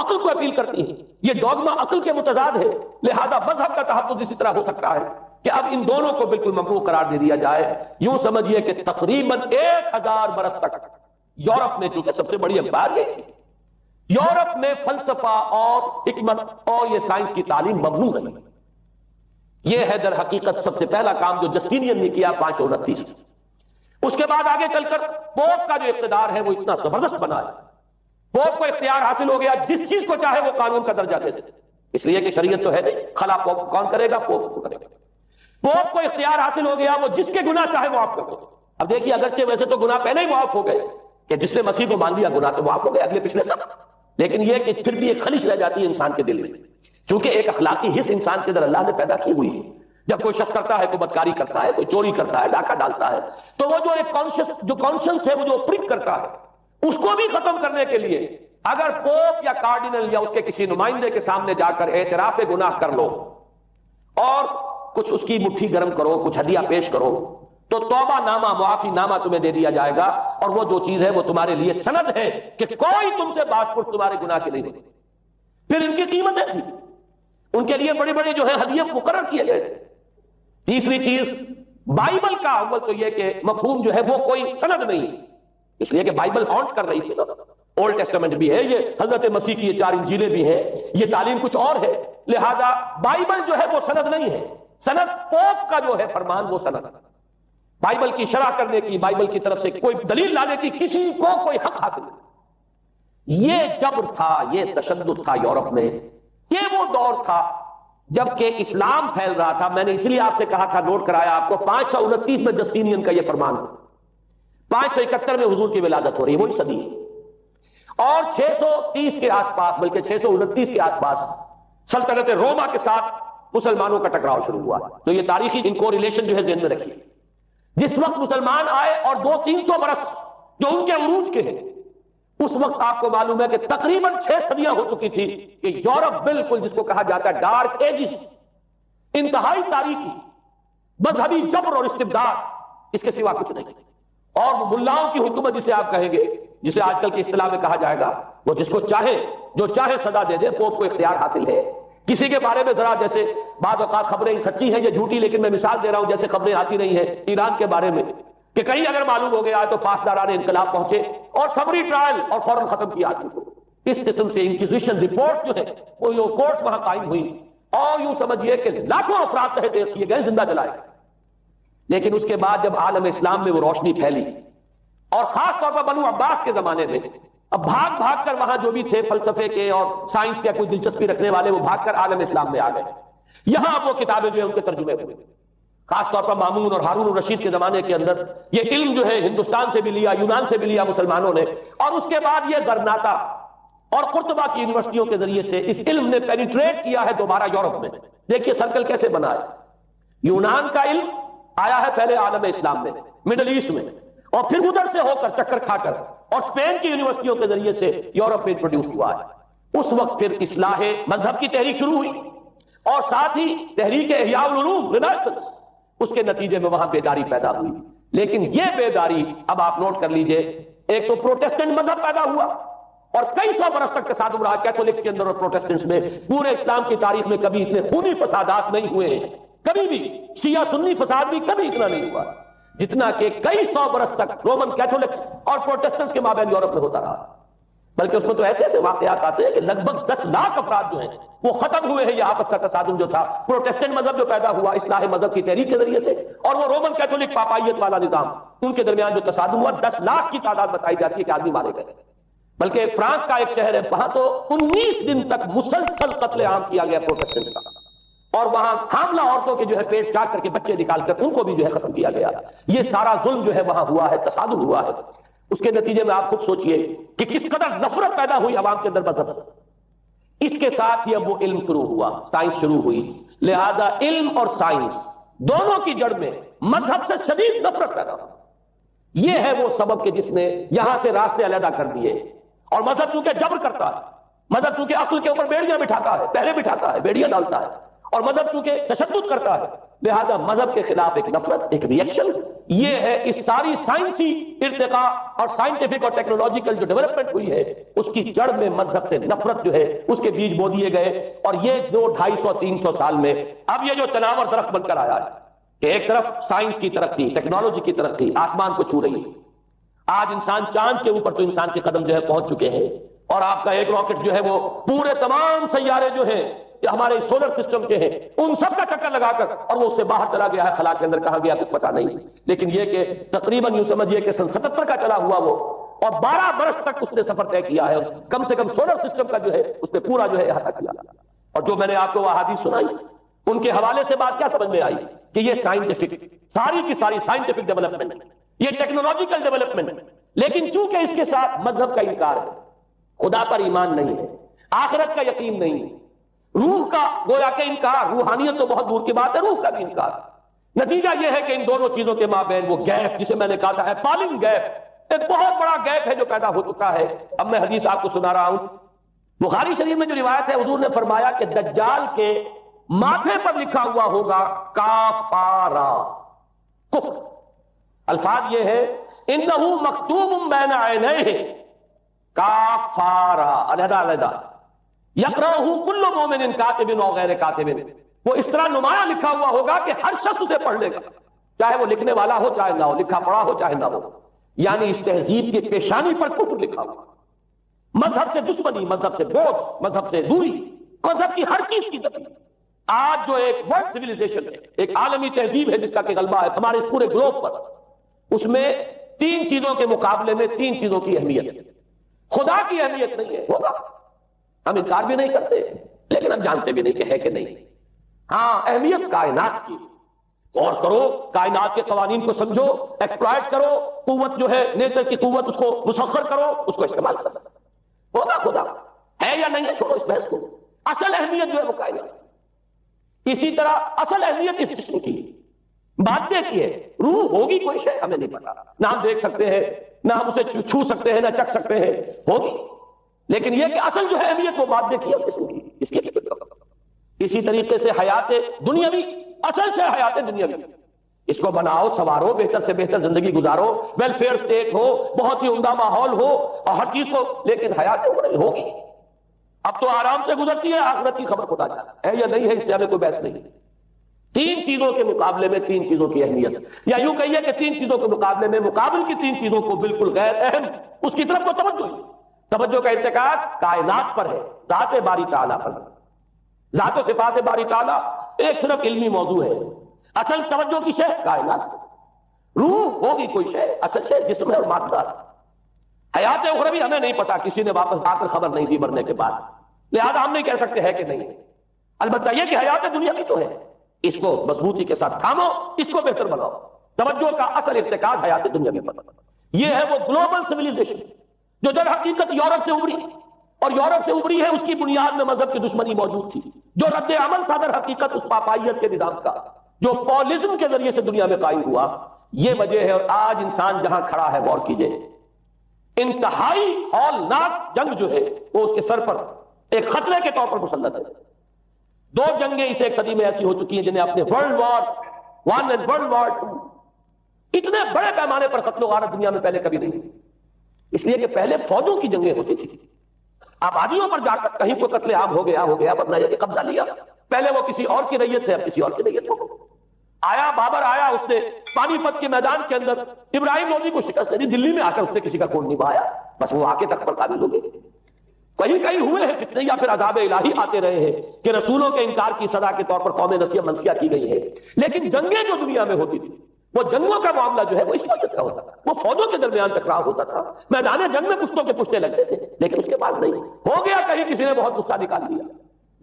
عقل کو اپیل کرتی ہیں، یہ ڈوگما عقل کے متضاد ہے، لہذا مذہب کا تحفظ اسی طرح ہو سکتا ہے کہ اب ان دونوں کو بالکل ممنوع قرار دے دیا جائے۔ یوں سمجھیے کہ تقریباً 1000 برس تک یورپ میں، چونکہ سب سے بڑی امپائر یہ تھی، یورپ میں فلسفہ اور حکمت اور یہ سائنس کی تعلیم ممنوع رہی۔ یہ ہے در حقیقت سب سے پہلا کام جو جسٹینین نے کیا 529۔ اس کے بعد آگے چل کر پوپ کا جو اقتدار ہے وہ اتنا زبردست بنا ہے، پوپ کو اختیار حاصل ہو گیا، جس چیز کو چاہے وہ قانون کا درجہ دے دے، اس لیے کہ شریعت تو ہے نہیں، خلا پوپ کون کرے گا؟ پوپ کو کرے گا۔ پوپ کو اختیار حاصل ہو گیا، وہ جس کے گناہ چاہے معاف کر دے۔ اب دیکھیے اگرچہ ویسے تو گناہ پہلے ہی معاف ہو گئے کہ جس نے مسیح کو مان لیا گناہ تو معاف ہو گئے اگلے پچھلے سب، لیکن یہ کہ پھر بھی ایک خلش رہ جاتی ہے انسان کے دل میں، چونکہ ایک اخلاقی حص انسان کے اندر اللہ نے پیدا کی ہوئی ہے۔ جب کوئی شخص کرتا ہے، کوئی بدکاری کرتا ہے، کوئی چوری کرتا ہے، ڈاکہ ڈالتا ہے، تو وہ جو ایک کانشنس ہے، وہ جو پرک کرتا ہے، اس کو بھی ختم کرنے کے لیے اگر پوپ یا کارڈینل یا اس کے کسی نمائندے کے سامنے جا کر اعتراف گناہ کر لو اور کچھ اس کی مٹھی گرم کرو، کچھ ہدیہ پیش کرو، تو توبہ نامہ، معافی نامہ تمہیں دے دیا جائے گا، اور وہ جو چیز ہے وہ تمہارے لیے سند ہے کہ کوئی تم سے باز پرس تمہارے گناہ کے نہیں ہوگی۔ پھر ان کی قیمتیں تھی، ان کے لیے بڑے بڑے جو ہے ہدیے مقرر کیے گئے۔ تیسری چیز بائبل کا اول تو یہ کہ مفہوم جو ہے وہ کوئی سند نہیں، اس لیے کہ بائبل ہانٹ کر رہی تھی، اولڈ ٹیسٹمنٹ بھی ہے، یہ حضرت مسیح کی یہ 4 انجیلیں بھی ہیں، یہ تعلیم کچھ اور ہے، لہذا بائبل جو ہے وہ سند نہیں ہے، سند پوپ کا جو ہے فرمان وہ سند ہے۔ بائبل کی شرح کرنے کی، بائبل کی طرف سے کوئی دلیل لانے کی کسی کو کوئی حق حاصل نہیں۔ یہ جبر تھا، یہ تشدد تھا یورپ میں، یہ وہ دور تھا جبکہ اسلام پھیل رہا تھا۔ میں نے اس لیے آپ سے کہا تھا، نوٹ کرایا آپ کو، 529 میں جسٹینین کا یہ فرمان، 571 میں حضور کی ولادت ہو رہی ہے، وہی صدی ہے، اور 630 کے آس پاس، بلکہ 629 کے آس پاس سلطنت روما کے ساتھ مسلمانوں کا ٹکراؤ شروع ہوا۔ تو یہ تاریخی ان کو ریلیشن جو ہے ذہن میں رکھیے، جس وقت مسلمان آئے اور 200-300 برس جو ان کے عروج کے ہیں، اس وقت آپ کو معلوم ہے کہ تقریباً 6 صدیاں ہو چکی تھی کہ یورپ بالکل جس کو کہا جاتا ہے ڈارک ایجز، انتہائی تاریخی مذہبی جبر اور استبداد، اس کے سوا کچھ نہیں، اور ملاؤں کی حکومت جسے آپ کہیں گے، جسے آج کل کی اصطلاح میں کہا جائے گا، وہ جس کو چاہے جو چاہے سزا دے دے، پوپ کو اختیار حاصل ہے۔ کسی کے بارے میں ذرا جیسے بعض اوقات خبریں سچی ہیں یا جھوٹی، لیکن میں مثال دے رہا ہوں، جیسے خبریں آتی رہی ہیں ایران کے بارے میں کہ کہیں اگر معلوم ہو گیا تو پاسداران انقلاب پہنچے اور سمری ٹرائل اور فوراً ختم کیا آدمی کو۔ اس قسم سے انکوزیشن رپورٹ جو ہے وہ کورٹ وہاں قائم ہوئی، اور یوں سمجھیے کہ لاکھوں افراد تحت کیے گئے، زندہ جلائے گئے۔ لیکن اس کے بعد جب عالم اسلام میں وہ روشنی پھیلی، اور خاص طور پر بنو عباس کے زمانے میں، اب بھاگ بھاگ کر وہاں جو بھی تھے فلسفے کے اور سائنس کے کوئی دلچسپی رکھنے والے، وہ بھاگ کر عالم اسلام میں آ گئے۔ یہاں اب وہ کتابیں جو ہیں ان کے ترجمے ہوئے، خاص طور پر مامون اور ہارون الرشید کے زمانے کے اندر یہ علم جو ہے ہندوستان سے بھی لیا، یونان سے بھی لیا مسلمانوں نے، اور اس کے بعد یہ غرناطہ اور قرطبہ کی یونیورسٹیوں کے ذریعے سے اس علم نے پینیٹریٹ کیا ہے دوبارہ یورپ میں۔ دیکھیے سرکل کیسے بنا ہے، یونان کا علم آیا ہے پہلے عالم اسلام میں، مڈل ایسٹ میں، اور پھر ادھر سے ہو کر چکر کھا کر اور اسپین کی یونیورسٹیوں کے ذریعے سے یورپ میں انٹروڈیوس ہوا ہے۔ اس وقت پھر اصلاح مذہب کی تحریک شروع ہوئی، اور ساتھ ہی تحریک احیاء العلوم، رینیسانس، اس کے نتیجے میں وہاں بیداری پیدا ہوئی۔ لیکن یہ بیداری اب آپ نوٹ کر لیجئے، ایک تو پروٹیسٹنٹ مذہب پیدا ہوا، اور کئی سو برس تک تصادم رہا کیتھولکس کے اندر اور پروٹیسٹنٹس میں۔ پورے اسلام کی تاریخ میں کبھی اتنے خونی فسادات نہیں ہوئے ہیں، کبھی بھی شیعہ سنی فساد بھی کبھی اتنا نہیں ہوا جتنا کہ کئی سو برس تک رومن کیتھولکس اور پروٹیسٹنٹس کے مابین یورپ میں ہوتا رہا۔ بلکہ اس میں تو ایسے ایسے واقعات آتے ہیں کہ لگ بھگ 10 لاکھ افراد جو ہیں وہ ختم ہوئے ہیں۔ یہ آپس کا تصادم جو تھا، پروٹیسٹنٹ مذہب جو پیدا ہوا اصلاح مذہب کی تحریک کے ذریعے سے، اور وہ رومن کیتھولک پاپائیت والا نظام، ان کے درمیان جو تصادم ہوا، 10 لاکھ کی تعداد بتائی جاتی ہے کہ آدمی مارے گئے۔ بلکہ فرانس کا ایک شہر ہے، وہاں تو 19 دن تک مسلسل قتل عام کیا گیا پروٹیسٹنٹ کا، اور وہاں حاملہ عورتوں کے جو ہے پیٹ چاک کر کے بچے نکال کر ان کو بھی جو ہے ختم کیا گیا۔ یہ سارا ظلم جو ہے وہاں ہوا ہے، تصادم ہوا ہے۔ اس کے نتیجے میں آپ خود سوچئے کہ کس قدر نفرت پیدا ہوئی عوام کے اندر مذہب۔ اس کے ساتھ ہی اب وہ علم شروع ہوا، سائنس شروع ہوئی، لہذا علم اور سائنس دونوں کی جڑ میں مذہب سے شدید نفرت پیدا ہوئی۔ یہ ہے وہ سبب کہ جس نے یہاں سے راستے علیحدہ کر دیے۔ اور مذہب چونکہ جبر کرتا ہے، مذہب چونکہ عقل کے اوپر بیڑیاں بٹھاتا ہے، پہلے بٹھاتا ہے، بیڑیاں ڈالتا ہے، اور مذہب چونکہ تشدد کرتا ہے، لہذا مذہب کے خلاف ایک نفرت، ایک ریئیکشن، یہ ہے اس ساری سائنسی ارتقاء اور سائنٹیفک اور ٹیکنالوجیکل جو ڈیولپمنٹ ہوئی ہے اس کی جڑ میں مذہب سے نفرت جو ہے اس کے بیج بو دیے گئے. اور یہ 200-250-300 سال میں اب یہ جو تناور درخت بن کر آیا ہے کہ ایک طرف سائنس کی ترقی، ٹیکنالوجی کی ترقی آسمان کو چھو رہی ہے. آج انسان چاند کے اوپر تو انسان کے قدم جو ہے پہنچ چکے ہیں، اور آپ کا ایک راکٹ جو ہے وہ پورے تمام سیارے جو ہیں کہ ہمارے سولر سسٹم کے ہیں ان سب کا چکر لگا کر اور وہ اس سے باہر چلا گیا ہے، خلا کے اندر کہاں گیا کچھ پتا نہیں. لیکن یہ کہ تقریباً یوں سمجھیے کہ 77 کا چلا ہوا وہ، اور 12 برس تک اس نے سفر طے کیا ہے، کم سے کم سولر سسٹم کا جو ہے اس نے پورا جو ہے احاطہ کیا. اور جو میں نے آپ کو وہ احادیث سنائی ان کے حوالے سے بات کیا سمجھ میں آئی کہ یہ سائنٹیفک ساری کی ساری سائنٹیفک ڈیولپمنٹ، یہ ٹیکنالوجیکل ڈیولپمنٹ، لیکن چونکہ اس کے ساتھ مذہب کا انکار ہے، خدا پر ایمان نہیں ہے، آخرت کا یقین نہیں ہے، روح کا گویا کہ انکار، روحانیت تو بہت دور کی بات ہے، روح کا بھی انکار. نتیجہ یہ ہے کہ ان دونوں چیزوں کے مابین وہ گیپ جسے میں نے کہا تھا ایپالنگ گیپ، ایک بہت بڑا گیپ ہے جو پیدا ہو چکا ہے. اب میں حدیث آپ کو سنا رہا ہوں. بخاری شریف میں جو روایت ہے حضور نے فرمایا کہ دجال کے ماتھے پر لکھا ہوا ہوگا کافارا، کفر. الفاظ یہ ہے انہ مکتوب بین عینیہ کافارا، علیحدہ علیحدہ، یقرأہ کل مومن کاتب و غیر کاتب، وہ اس طرح نمایاں لکھا ہوا ہوگا کہ ہر شخص اسے پڑھ لے گا، چاہے وہ لکھنے والا ہو چاہے نہ ہو، لکھا پڑھا ہو چاہے نہ ہو. یعنی اس تہذیب کی پیشانی پر کفر لکھا ہوا، مذہب سے دشمنی، مذہب سے بوجھ، مذہب سے دوری، مذہب کی ہر چیز کی دفی. آج جو ایک ورلڈ سویلائزیشن ہے، ایک عالمی تہذیب ہے جس کا کہ غلبہ ہے ہمارے اس پورے گلوب پر، اس میں 3 چیزوں کے مقابلے میں 3 چیزوں کی اہمیت ہے. خدا کی اہمیت نہیں ہے، ہوگا، ہم انکار بھی نہیں کرتے لیکن ہم جانتے بھی نہیں کہ ہے کہ نہیں. ہاں اہمیت کائنات کی، غور کرو، کائنات کے قوانین کو سمجھو، ایکسپلائٹ کرو، قوت جو ہے نیچر کی قوت اس کو مسخر کرو، اس کو استعمال کرو. ہوگا خدا ہے یا نہیں ہے، چھوڑو اس بحث کو. اصل اہمیت جو ہے وہ کائنات. اسی طرح اصل اہمیت اس جسم کی، مادے کی ہے. روح ہوگی کوئی شے ہمیں نہیں پتا، نہ ہم دیکھ سکتے ہیں، نہ ہم اسے چھو سکتے ہیں، نہ چکھ سکتے ہیں، ہوگی. لیکن یہ کہ اصل جو ہے اہمیت وہ مادے کی ہے جسم کی، اس کی فکر کرو. اسی طریقے سے حیات دنیاوی، اصل سے حیات دنیاوی، اس کو بناؤ، سنوارو، بہتر سے بہتر زندگی گزارو، ویلفیئر سٹیٹ ہو، بہت ہی عمدہ ماحول ہو اور ہر چیز کو، لیکن حیات ہوگی. اب تو آرام سے گزرتی ہے، آخرت کی خبر خدا جاتا ہے یا نہیں ہے، اس سے ہمیں کوئی بحث نہیں. 3 چیزوں کے مقابلے میں 3 چیزوں کی اہمیت، یا یوں کہیے کہ 3 چیزوں کے مقابلے میں مقابل کی 3 چیزوں کو بالکل غیر اہم اس کی طرف کو توجہ کا ارتکاز کائنات پر ہے، ذات باری تعالیٰ پر. ذات و صفات باری تعالیٰ ایک صرف علمی موضوع ہے، اصل توجہ کی شے کائنات. روح ہوگی کوئی شے، اصل شے جسم ہے اور مادہ. حیات اخروی ہمیں نہیں پتا، کسی نے واپس آ کر خبر نہیں دی مرنے کے بعد، لہذا ہم نہیں کہہ سکتے ہے کہ نہیں. البتہ یہ کہ حیات دنیا کی تو ہے، اس کو مضبوطی کے ساتھ تھامو، اس کو بہتر بناؤ. توجہ کا اصل ارتکاز حیات دنیا کے پر. یہ ہے وہ گلوبل سویلائزیشن جو در حقیقت یورپ سے ابھری، اور یورپ سے ابھری ہے اس کی بنیاد میں مذہب کی دشمنی موجود تھی. جو رد عمل تھا در حقیقت اس پاپائیت کے نظام کا جو پولزم کے ذریعے سے دنیا میں قائم ہوا، یہ وجہ ہے. اور آج انسان جہاں کھڑا ہے غور کیجئے، انتہائی ہولناک جنگ جو ہے وہ اس کے سر پر ایک خطرے کے طور پر مسلط ہے. 2 جنگیں اس ایک صدی میں ایسی ہو چکی ہیں جنہیں اپنے ورلڈ وار 1 اور ورلڈ وار 2 اتنے بڑے پیمانے پر قتل و غارت دنیا میں پہلے کبھی نہیں ہوئی. اس لیے کہ پہلے فوجوں کی جنگیں ہوتی تھی، آبادیوں پر جا کر کہیں کوئی قتل عام ہو گیا ورنہ یہ کہ قبضہ لیا. پہلے وہ کسی اور کی ریت سے اب کسی اور کی ریت ہو. آیا بابر آیا، اس نے پانی پت کے میدان کے اندر ابراہیم لودھی کو شکست دی، دلی میں آ کر اس نے کسی کا خون نہیں بہایا، بس وہ آ کے تخت پر قابل ہو گئے. کہیں ہوئے ہیں فتنے یا پھر عذاب الہی آتے رہے ہیں کہ رسولوں کے انکار کی سزا کے طور پر قوم نسیہ منسیہ کی گئی ہے. لیکن جنگیں جو دنیا میں ہوتی تھی، وہ جنگوں کا معاملہ جو ہے وہ اس وجہ کا ہوتا تھا، وہ فوجوں کے درمیان ٹکراؤ ہوتا تھا، میدان جنگ میں پشتوں کے پشتے لگتے تھے. لیکن اس کے بعد نہیں ہو گیا، کہیں کسی نے بہت غصہ نکال دیا.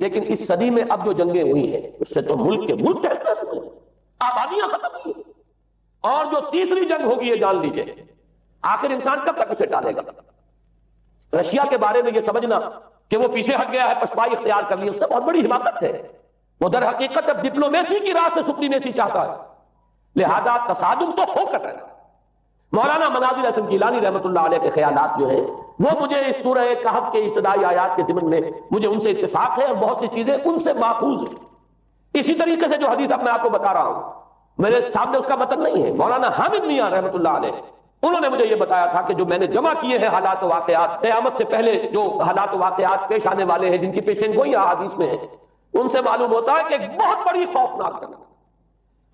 لیکن اس صدی میں اب جو جنگیں ہوئی ہیں اس سے تو ملک کے ملک تحت ہوئے، آبادیاں ختم ہوئی. اور جو تیسری جنگ ہوگی یہ جان لیجئے، آخر انسان کب تک اسے ٹالے گا؟ رشیا کے بارے میں یہ سمجھنا کہ وہ پیچھے ہٹ گیا ہے، پشپائی اختیار کر لی، اس سے بہت بڑی حماقت ہے. وہ در حقیقت اب ڈپلومیسی کی راہ سے سپریمیسی چاہتا ہے، لہذا تصادم تو ہو کر رہنا. مولانا مناظر حسن گیلانی رحمۃ اللہ علیہ کے خیالات جو ہیں وہ مجھے اس سورہ کہف کے ابتدائی آیات کے ضمن میں مجھے ان سے اتفاق ہے، اور بہت سی چیزیں ان سے ماخوذ ہیں. اسی طریقے سے جو حدیث اب میں آپ کو بتا رہا ہوں، میرے سامنے اس کا متن نہیں ہے، مولانا حامد میاں رحمۃ اللہ علیہ انہوں نے مجھے یہ بتایا تھا کہ جو میں نے جمع کیے ہیں حالات و واقعات قیامت سے پہلے، جو حالات و واقعات پیش آنے والے ہیں جن کی پیشین گوئی احادیث میں ہے، ان سے معلوم ہوتا ہے کہ ایک بہت بڑی خوفناک جنگ،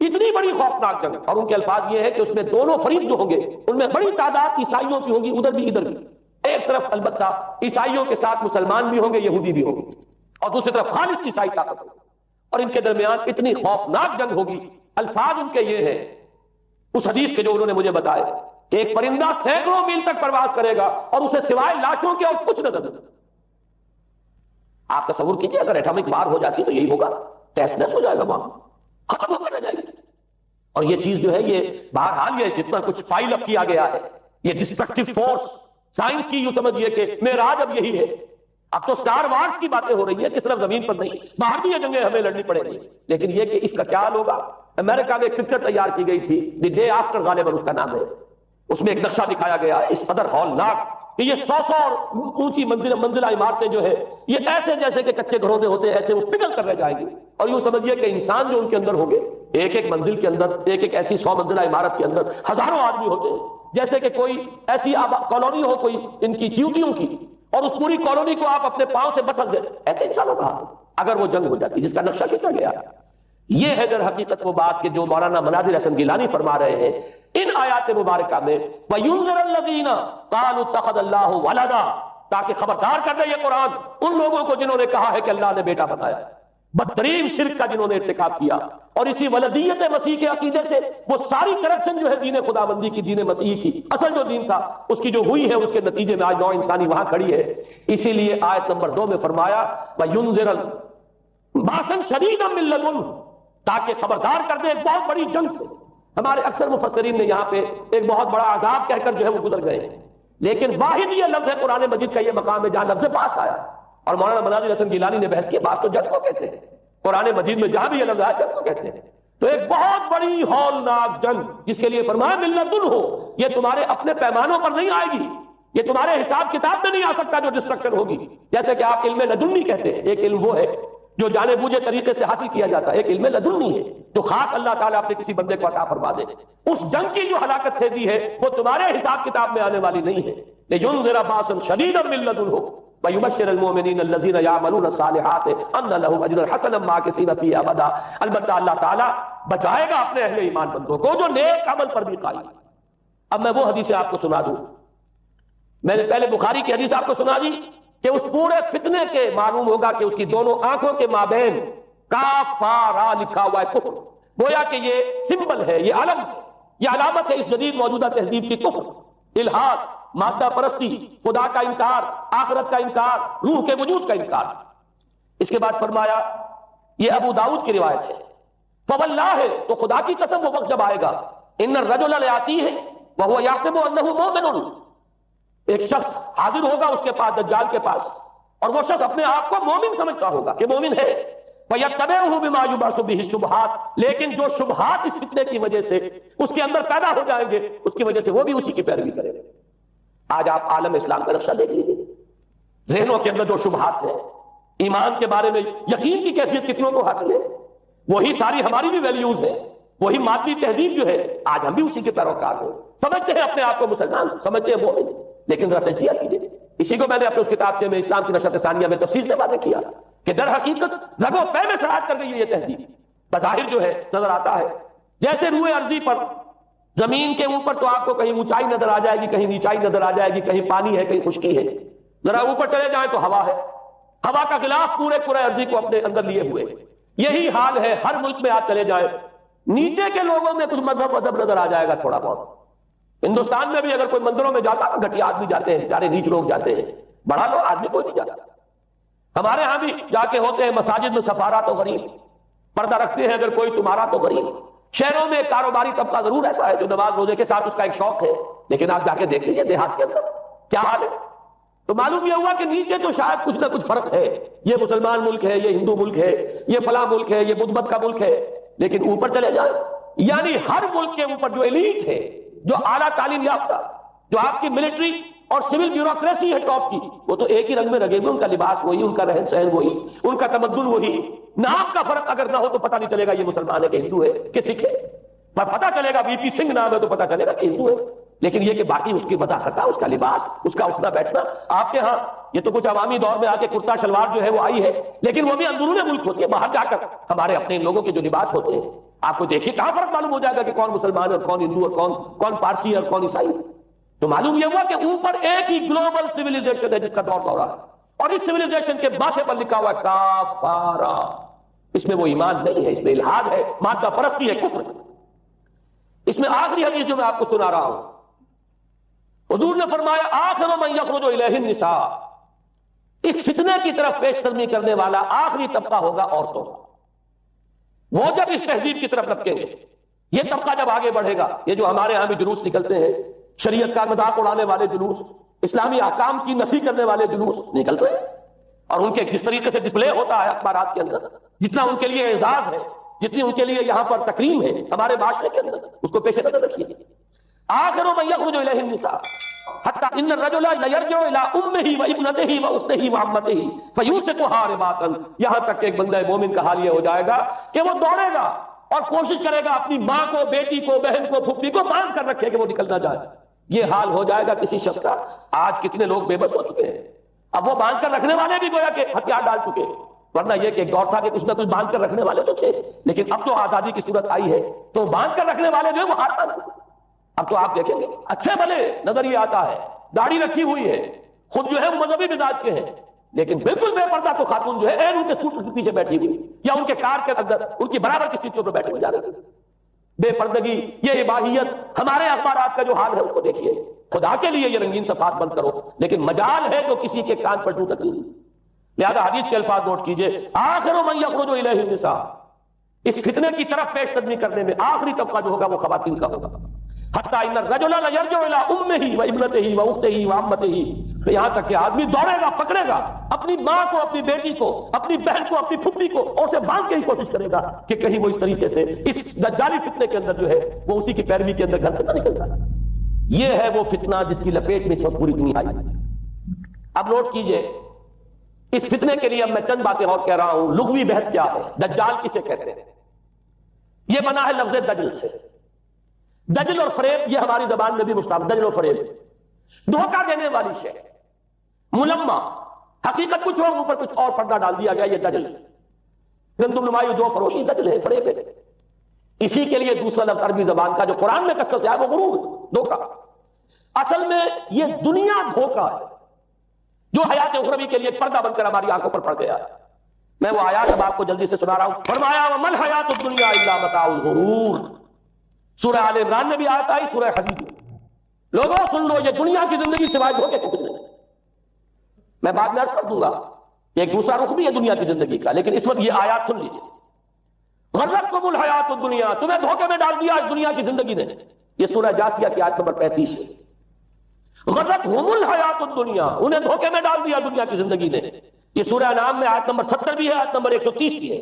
اتنی بڑی خوفناک جنگ، اور ان کے الفاظ یہ ہے کہ اس میں دونوں فریق جو ہوں گے ان میں بڑی تعداد عیسائیوں کی ہوگی، ادھر بھی ادھر بھی، ایک طرف البتہ عیسائیوں کے ساتھ مسلمان بھی ہوں گے، یہودی بھی ہوں گے، اور دوسری طرف خالص عیسائی طاقت ہوگی، اور ان کے درمیان اتنی خوفناک جنگ ہوگی۔ الفاظ ان کے یہ ہیں اس حدیث کے جو انہوں نے مجھے بتائے کہ ایک پرندہ سینکڑوں میل تک پرواز کرے گا اور اسے سوائے لاشوں کے اور کچھ نظر نہیں۔ آپ تصور کیجئے اگر ایٹمک وار ہو جاتی تو یہی ہوگا، تہس نہس ہو جائے گا، وہاں ختم ہو کر رہ جائے گی۔ اور یہ چیز جو ہے یہ بہرحال یہ جتنا کچھ فائل اپ کیا گیا ہے، یہ ڈسٹرکٹیو فورس سائنس کی یوں سمجھیے کہ معراج اب یہی ہے۔ اب تو سٹار وارز کی باتیں ہو رہی ہیں کہ صرف زمین پر نہیں، باہر بھی یہ جنگیں ہمیں لڑنی پڑے گی، لیکن یہ کہ اس کا کیا حال ہوگا۔ امریکہ میں ایک پکچر تیار کی گئی تھی، دی ڈے آفٹر غالباً اس کا نام ہے، اس میں ایک نقشہ دکھایا گیا ہے اس قدر ہولناک کہ یہ 100 اور اونچی منزلہ عمارتیں جو ہے یہ ایسے جیسے کہ کچے گھروں میں ہوتے ہیں، ایسے وہ پگھل کر رہ جائیں گی، اور یوں سمجھیے کہ انسان جو ان کے اندر ہوں گے، ایک ایک منزل کے اندر، ایک ایک ایسی 100 منزلہ عمارت کے اندر ہزاروں آدمی ہوتے ہیں، جیسے کہ کوئی ایسی کالونی ہو کوئی ان کی چیوٹیوں کی، اور اس پوری کالونی کو آپ اپنے پاؤں سے بسک دیں، ایسے انسانوں کا اگر وہ جنگ ہو جاتی جس کا نقشہ کھینچا گیا۔ یہ ہے در حقیقت وہ بات کہ جو مولانا مناظر حسن گیلانی فرما رہے ہیں ان آیات مبارکہ میں، وَيُنذِرَ الَّذِينَ قَالُوا اتَّخَذَ اللَّهُ وَلَدًا، تاکہ خبردار کر دے یہ قرآن ان لوگوں کو جنہوں نے کہا ہے کہ اللہ نے بیٹا بنایا، بدترین شرک کا جنہوں نے ارتکاب کیا، اور اسی ولدیت مسیح کے عقیدے سے وہ ساری کرپشن جو ہے دین خداوندی کی، دین مسیح کی اصل جو دین تھا اس کی جو ہوئی ہے، اس کے نتیجے میں آج نوع انسانی وہاں کھڑی ہے۔ اسی لیے آیت نمبر 2 میں فرمایا وَيُنذِرَ بَأْسًا شَدِيدًا مِّن لَّدُنْهُ، تاکہ خبردار کر دے ایک بہت بڑی جنگ سے۔ ہمارے اکثر مفسرین نے یہاں پہ ایک بہت بڑا عذاب کہہ کر جو ہے وہ گزر گئے، لیکن واحد یہ لفظ ہے قرآن مجید کا یہ مقام ہے جہاں لفظ باس آیا، اور مولانا مناظر حسن گیلانی نے بحث کیا باس تو جنگ کو کہتے ہیں، قرآن مجید میں جہاں بھی یہ لفظ آیا جنگ کو کہتے ہیں۔ تو ایک بہت بڑی ہولناک جنگ جس کے لیے فرمایا مِن لَدُنْهُ، یہ تمہارے اپنے پیمانوں پر نہیں آئے گی، یہ تمہارے حساب کتاب میں نہیں آ سکتا جو ڈسٹرکشن ہوگی۔ جیسے کہ آپ علم لدنی کہتے ہیں، ایک علم وہ ہے جو جانے بوجھے طریقے سے حاصل کیا جاتا ہے، ایک علم لدنی ہے جو خاص اللہ تعالیٰ اپنے کسی بندے کو عطا فرما دے۔ اس جنگ کی جو ہلاکت خیزی ہے وہ تمہارے حساب کتاب میں آنے والی نہیں ہے۔ لِيُنذِرَ بَأْسًا شَدِيدًا مِّن لَّدُنْهُ وَيُبَشِّرَ الْمُؤْمِنِينَ الَّذِينَ يَعْمَلُونَ الصَّالِحَاتِ أَنَّ لَهُمْ أَجْرًا حَسَنًا مَّاكِثِينَ فِيهِ أَبَدًا۔ البتہ اللہ تعالیٰ بچائے گا اپنے اہل ایمان بندوں کو جو نیک عمل پر بھی قائم۔ اب میں وہ حدیثیں آپ کو سنا دوں، میں نے پہلے بخاری کی حدیث آپ کو سنا دی کہ اس پورے فتنے کے معلوم ہوگا کہ اس کی دونوں آنکھوں کے مابین کافارا لکھا ہوا ہے کفر، گویا کہ یہ سمبل ہے، یہ علم ہے، یہ علامت ہے اس جدید موجودہ تہذیب کی، کفر، الحاد، مادہ پرستی، خدا کا انکار، آخرت کا انکار، روح کے وجود کا انکار۔ اس کے بعد فرمایا یہ ابو داؤد کی روایت ہے، فواللہ، تو خدا کی قسم وہ وقت جب آئے گا، ان الرجل لیاتی ہے وہو یحسب انہ مومن، ایک شخص حاضر ہوگا اس کے پاس، دجال کے پاس، اور وہ شخص اپنے آپ کو مومن سمجھتا ہوگا کہ مومن ہے، فَيَتَّبِعُهُ بِمَا يُبْعَثُ بِهِ الشُّبْهَاتِ، لیکن جو شبہات اس فتنے کی وجہ سے اس کے اندر پیدا ہو جائیں گے اس کی وجہ سے وہ بھی اسی کی پیروی کرے گا۔ آج آپ عالم اسلام کا نقشہ دیکھ لیجیے، ذہنوں کے اندر جو شبہات ہیں، ایمان کے بارے میں یقین کی کیفیت کتنوں کو حاصل ہے، وہی ساری ہماری بھی ویلیوز ہیں، وہی مادی تہذیب جو ہے آج ہم بھی اسی کے پیروکار ہیں، سمجھتے ہیں اپنے آپ کو مسلمان، سمجھتے ہیں مومن، لیکن ذرا تجزیہ کیجیے۔ اسی کو میں نے اپنے اس کتاب کے میں اسلام کی نشرت ثانیہ میں تفصیل سے واضح کیا کہ در حقیقت رگ و پے میں سرایت کر گئی ہے یہ تہذیب۔ بظاہر جو ہے نظر آتا ہے جیسے روئے ارضی پر، زمین کے اوپر تو آپ کو کہیں اونچائی نظر آ جائے گی، کہیں نیچائی نظر آ جائے گی، کہیں پانی ہے، کہیں خشکی ہے، ذرا اوپر چلے جائیں تو ہوا ہے، ہوا کا غلاف پورے کرۂ ارضی کو اپنے اندر لیے ہوئے۔ یہی حال ہے ہر ملک میں آپ چلے جائیں، نیچے کے لوگوں میں کچھ مذہب ادب نظر آ جائے گا تھوڑا بہت۔ ہندوستان میں بھی اگر کوئی مندروں میں جاتا تو گھٹیا آدمی جاتے ہیں، بیچارے نیچ لوگ جاتے ہیں، بڑا لوگ آدمی کوئی نہیں جاتا۔ ہمارے ہاں بھی جا کے ہوتے ہیں مساجد میں سفارا تو غریب، پردہ رکھتے ہیں اگر کوئی تمہارا تو غریب۔ شہروں میں کاروباری طبقہ ضرور ایسا ہے جو نماز روزے کے ساتھ اس کا ایک شوق ہے، لیکن آپ جا کے دیکھ لیجیے دیہات کے اندر کیا حال ہے۔ تو معلوم یہ ہوا کہ نیچے تو شاید کچھ نہ کچھ فرق ہے، یہ مسلمان ملک ہے، یہ ہندو ملک ہے، یہ فلاں ملک ہے، یہ بدھ مت کا ملک ہے، لیکن اوپر چلے جائیں یعنی ہر ملک کے اوپر جو ایلیٹ ہے، جو اعلیٰ تعلیم یافتہ، جو آپ کی ملٹری اور سول بیوروکریسی ہے ٹاپ کی، وہ تو ایک ہی رنگ میں رگے ہوئے، ان کا لباس وہی، ان کا رہن سہن وہی، ان کا تمدن وہی، نام کا فرق اگر نہ ہو تو پتہ نہیں چلے گا یہ مسلمان ہے کہ ہندو ہے کہ سکھ ہے، پر پتہ چلے گا وی پی سنگھ نام ہے تو پتہ چلے گا کہ ہندو ہے، لیکن یہ کہ باقی اس کی وضاحت، اس کا لباس، اس کا اٹھنا بیٹھنا، آپ کے ہاں یہ تو کچھ عوامی دور میں آ کے کرتا شلوار جو ہے وہ آئی ہے، لیکن وہ بھی اندرون ملک ہوتی ہے، باہر جا کر ہمارے اپنے ان لوگوں کے جو لباس ہوتے ہیں آپ کو دیکھیے کہاں فرق معلوم ہو جائے گا کہ کون مسلمان ہے اور کون ہندو اور کون پارسی ہے اور کون عیسائی ہے۔ تو معلوم یہ ہوا کہ اوپر ایک ہی گلوبل سیویلائزیشن ہے جس کا دور ہو رہا ہے، اور اس سیویلائزیشن کے ماتھے پر لکھا ہوا ہے کافارا، اس میں وہ ایمان نہیں ہے، اس میں الحاد ہے، مادہ پرستی ہے، کفر ہے۔ اس میں آخری حدیث جو میں آپ کو سنا رہا ہوں، حضور نے فرمایا آخر من یخرج الیہ النساء، اس فتنے کی طرف پیش قدمی کرنے والا آخری طبقہ ہوگا عورتوں کا۔ وہ جب اس تہذیب کی طرف لپکیں گے، یہ طبقہ جب آگے بڑھے گا، یہ جو ہمارے ہاں بھی جلوس نکلتے ہیں، شریعت کا مذاق اڑانے والے جلوس، اسلامی احکام کی نفی کرنے والے جلوس نکلتے ہیں، اور ان کے جس طریقے سے ڈسپلے ہوتا ہے اخبارات کے اندر، جتنا ان کے لیے اعزاز ہے، جتنی ان کے لیے یہاں پر تکریم ہے ہمارے معاشرے کے اندر، اس کو پیش نظر رکھیے۔ آخر من یخرج الیہ النساء حتی ان الرجل لیرجع الی امہ وابنتہ واختہ وعمتہ فیوثقها رباطا، یہاں تک کہ ایک بندہ مومن کا حال یہ ہو جائے گا کہ وہ دوڑے گا اور کوشش کرے گا اپنی ماں کو، بیٹی کو، بہن کو، پھپھی کو باندھ کر رکھے کہ وہ نکل نہ جائے۔ یہ حال ہو جائے گا کسی شخص کا۔ آج کتنے لوگ بے بس ہو چکے ہیں، اب وہ باندھ کر رکھنے والے بھی گویا کہ ہتھیار ڈال چکے ہیں، ورنہ یہ کہ ایک دور تھا کہ کچھ نہ کچھ باندھ کر رکھنے والے تو تھے، لیکن اب تو آزادی کی صورت آئی ہے تو باندھ کر رکھنے والے جو ہے وہ ہارتا نہیں۔ اب تو آپ دیکھیں گے اچھے بھلے نظر یہ آتا ہے، داڑھی رکھی ہوئی ہے، خود جو ہے وہ مذہبی مزاج کے ہیں، لیکن بالکل بے پردہ تو خاتون جو ہے ان کے سوٹ کے پیچھے بیٹھی ہوئی، یا ان کے کار کے اندر ان کی برابر کی سیٹوں پر بیٹھی ہوئی جا رہی ہے۔ بے پردگی، یہ اباحیت، ہمارے اخبارات کا جو حال ہے اس کو دیکھیے۔ خدا کے لیے یہ رنگین صفحات بند کرو، لیکن مجال ہے تو کسی کے کان پر جوں تک نہیں۔ لہذا حدیث کے الفاظ نوٹ کیجئے، آخر من یخرج الیہ النساء، اس فتنے کی طرف پیش قدمی کرنے میں آخری طبقہ جو ہوگا وہ خواتین کا ہوگا۔ حتی ان الرجل لیرجع الی امہ وابنتہ واختہ وعمتہ، یہاں تک کہ آدمی دوڑے گا، پکڑے گا اپنی ماں کو، اپنی بیٹی کو، اپنی بہن کو، اپنی پھپھی کو، اور اسے باندھ کے ہی کوشش کرے گا کہ کہیں وہ اس طریقے سے اس دجالی فتنے کے اندر جو ہے وہ اسی کی پیروی کے اندر گھر سے نہ نکل جائے۔ یہ ہے وہ فتنہ جس کی لپیٹ میں اس وقت پوری دنیا آئی۔ اب نوٹ کیجئے، اس فتنے کے لیے اب میں چند باتیں اور کہہ رہا ہوں۔ لغوی بحث کیا ہے؟ دجال کسے کہتے ہیں؟ یہ بنا ہے لفظ دجل سے۔ دجل اور فریب یہ ہماری زبان میں بھی مشترک، دجل اور فریب دھوکہ دینے والی شے، ملمہ، حقیقت کچھ اور اوپر کچھ اور پردہ ڈال دیا گیا، یہ دجل گندم نمائی جو فروشی دجل ہے، فریب ہے۔ اسی کے لیے دوسرا لفظ عربی زبان کا جو قرآن میں کثرت سے آیا وہ غرور، دھوکہ۔ اصل میں یہ دنیا دھوکہ ہے جو حیات اخروی کے لیے پردہ بن کر ہماری آنکھوں پر پڑ گیا ہے۔ میں وہ آیات اب آپ کو جلدی سے سنا رہا ہوں۔ فرمایا وَمَا الْحَيَاةُ الدُّنْيَا إِلَّا مَتَاعُ الْغُرُورِ، سورہ آل عمران میں بھی آیت آئی، سورہ حدید میں۔ لوگوں سن لو، یہ دنیا کی زندگی سوائے دھوکے کے کچھ نہیں۔ میں بعد میں عرض کر دوں گا ایک دوسرا رخ بھی ہے دنیا کی زندگی کا، لیکن اس وقت یہ آیات سن لیجیے۔ غرتکم الحیات الدنیا، تمہیں دھوکے میں ڈال دیا اس دنیا کی زندگی نے۔ یہ سورہ جاثیہ کی آیت نمبر 35 ہے۔ غرتہم الحیات الدنیا، انہیں دھوکے میں ڈال دیا دنیا کی زندگی نے۔ یہ سورہ انعام میں آیت نمبر 70 بھی ہے، آیت نمبر 130 بھی ہے۔